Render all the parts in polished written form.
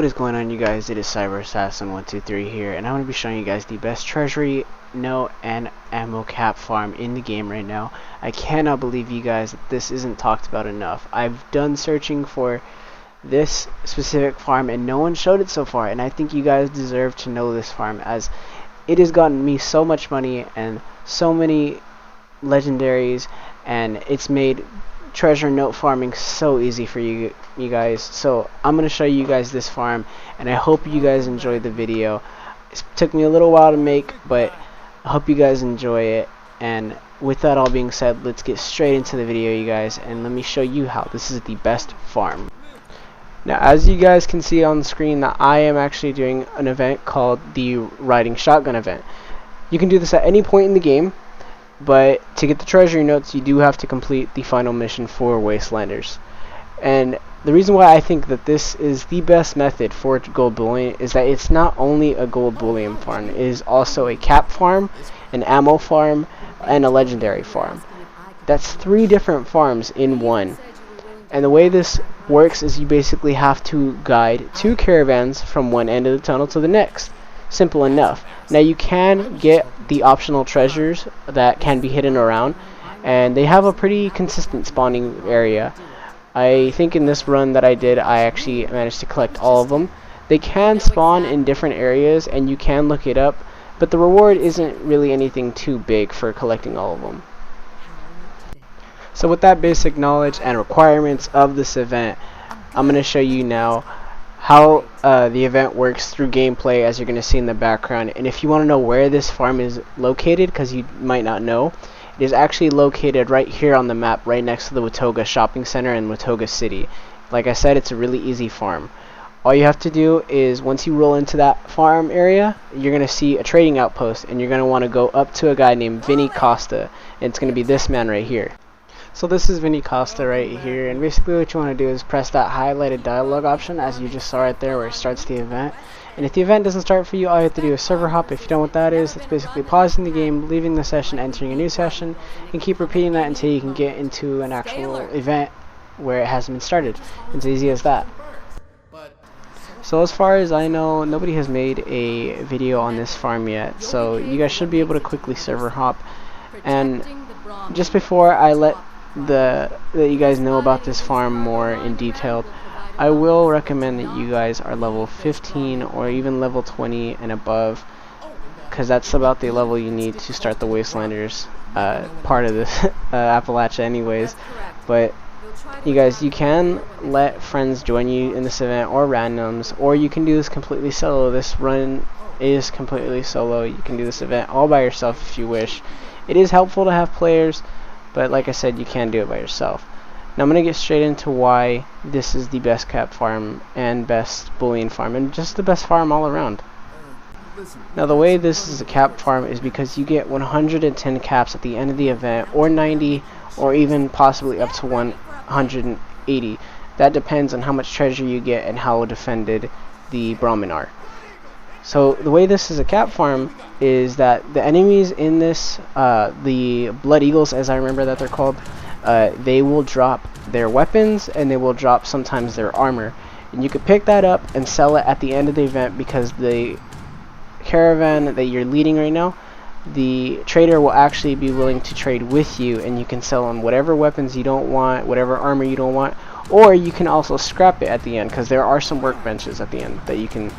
what is going on, you guys? It is CyberAssassin123 here, and I'm going to be showing you guys the best treasury, note, and ammo cap farm in the game right now. I cannot believe, you guys, that this isn't talked about enough. I've done searching for this specific farm and no one showed it so far, and I think you guys deserve to know this farm, as it has gotten me so much money and so many legendaries, and it's made treasure note farming so easy for you guys. So I'm going to show you guys this farm, and I hope you guys enjoyed the video. It took me a little while to make, but I hope you guys enjoy it. And with that all being said, let's get straight into the video, you guys, and let me show you how this is the best farm. Now, as you guys can see on the screen, that I am actually doing an event called the Riding Shotgun event. You can do this at any point in the game, but to get the treasury notes, you do have to complete the final mission for Wastelanders. And the reason why I think that this is the best method for gold bullion is that it's not only a gold bullion farm, it is also a cap farm, an ammo farm, and a legendary farm. That's 3 different farms in one. And the way this works is you basically have to guide 2 caravans from one end of the tunnel to the next. Simple enough. Now, you can get the optional treasures that can be hidden around, and they have a pretty consistent spawning area. I think in this run that I did, I actually managed to collect all of them. They can spawn in different areas, and you can look it up, but the reward isn't really anything too big for collecting all of them. So with that basic knowledge and requirements of this event, I'm going to show you now how the event works through gameplay, as you're going to see in the background. And if you want to know where this farm is located, because you might not know, it is actually located right here on the map, right next to the Watoga Shopping Center in Watoga City. Like I said, it's a really easy farm. All you have to do is, once you roll into that farm area, you're going to see a trading outpost, and you're going to want to go up to a guy named Vinny Costa, and it's going to be this man right here. So this is Vinny Costa right here, and basically what you want to do is press that highlighted dialogue option, as you just saw right there, where it starts the event. And if the event doesn't start for you, all you have to do is server hop. If you don't know what that is, it's basically pausing the game, leaving the session, entering a new session, and keep repeating that until you can get into an actual event where it hasn't been started. It's easy as that. So as far as I know, nobody has made a video on this farm yet, so you guys should be able to quickly server hop. And just before I let you guys know about this farm more in detail, I will recommend that you guys are level 15 or even level 20 and above, because that's about the level you need to start the Wastelanders part of this Appalachia anyways. But you guys, you can let friends join you in this event, or randoms, or you can do this completely solo. This run is completely solo. You can do this event all by yourself if you wish. It is helpful to have players, but like I said, you can do it by yourself. Now I'm going to get straight into why this is the best cap farm and best bullion farm, and just the best farm all around. Now the way this is a cap farm is because you get 110 caps at the end of the event, or 90, or even possibly up to 180. That depends on how much treasure you get and how defended the Brahmin are. So the way this is a cap farm is that the enemies in this, the Blood Eagles, as I remember that they're called, they will drop their weapons, and they will drop sometimes their armor. And you can pick that up and sell it at the end of the event, because the caravan that you're leading right now, the trader will actually be willing to trade with you, and you can sell them whatever weapons you don't want, whatever armor you don't want, or you can also scrap it at the end, because there are some workbenches at the end that you can,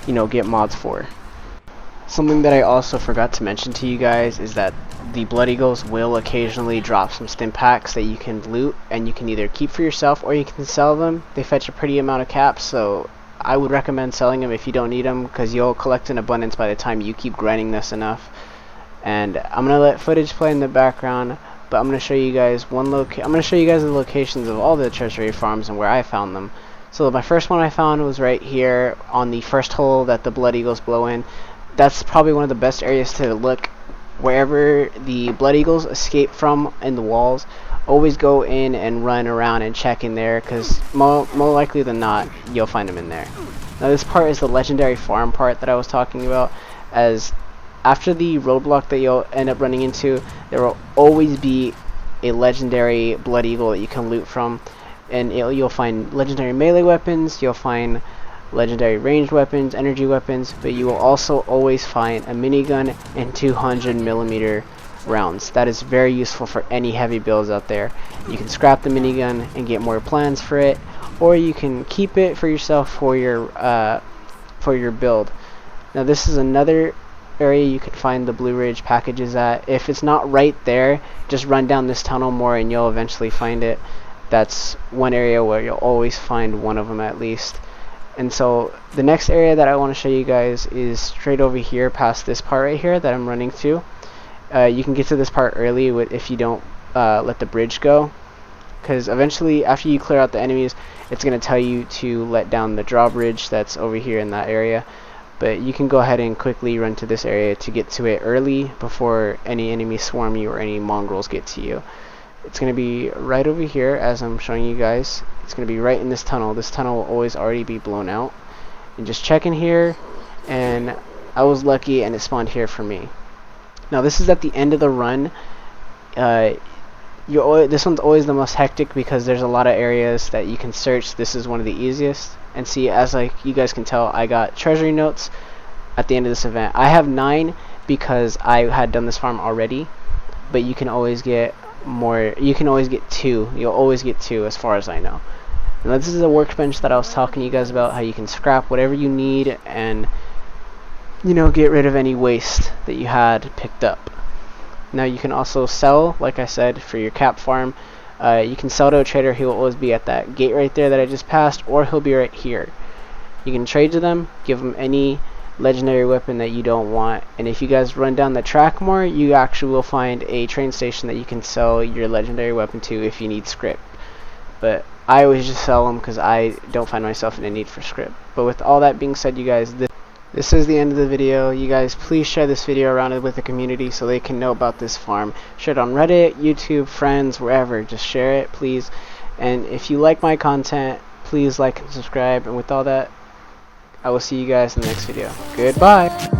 you know, get mods for. Something that I also forgot to mention to you guys is that the Blood Eagles will occasionally drop some stim packs that you can loot, and you can either keep for yourself or you can sell them. They fetch a pretty amount of caps, so I would recommend selling them if you don't need them, because you'll collect in abundance by the time you keep grinding this enough. And I'm gonna let footage play in the background, but I'm gonna show you guys I'm gonna show you guys the locations of all the treasury farms and where I found them. So my first one I found was right here on the first hole that the Blood Eagles blow in. That's probably one of the best areas to look. Wherever the Blood Eagles escape from in the walls, always go in and run around and check in there, because more likely than not, you'll find them in there. Now this part is the legendary farm part that I was talking about, as after the roadblock that you'll end up running into, there will always be a legendary Blood Eagle that you can loot from, and you'll find legendary melee weapons, you'll find legendary ranged weapons, energy weapons, but you will also always find a minigun and 200mm rounds. That is very useful for any heavy builds out there. You can scrap the minigun and get more plans for it, or you can keep it for yourself for your build. Now this is another area you could find the Blue Ridge packages at. If it's not right there, just run down this tunnel more and you'll eventually find it. That's one area where you'll always find one of them at least. And so the next area that I want to show you guys is straight over here past this part right here that I'm running to. You can get to this part early if you don't let the bridge go, because eventually after you clear out the enemies, it's going to tell you to let down the drawbridge that's over here in that area. But you can go ahead and quickly run to this area to get to it early before any enemies swarm you or any mongrels get to you. It's going to be right over here as I'm showing you guys. It's going to be right in this tunnel. This tunnel will always already be blown out. And just check in here, and I was lucky and it spawned here for me. Now this is at the end of the run. This one's always the most hectic because there's a lot of areas that you can search. This is one of the easiest. And see, as like you guys can tell, I got treasury notes at the end of this event. I have 9 because I had done this farm already, but you can always get more. You can always get 2. You'll always get 2 as far as I know. Now this is a workbench that I was talking to you guys about, how you can scrap whatever you need and, you know, get rid of any waste that you had picked up. Now you can also sell, like I said, for your cap farm. You can sell to a trader. He will always be at that gate right there that I just passed, or he'll be right here. You can trade to them, give them any legendary weapon that you don't want, and if you guys run down the track more, you actually will find a train station that you can sell your legendary weapon to if you need script. But I always just sell them because I don't find myself in a need for script. But with all that being said, you guys, this is the end of the video. You guys please share this video around with the community so they can know about this farm. Share it on Reddit, YouTube, friends, wherever. Just share it, please. And if you like my content, please like and subscribe. And with all that, I will see you guys in the next video. Goodbye!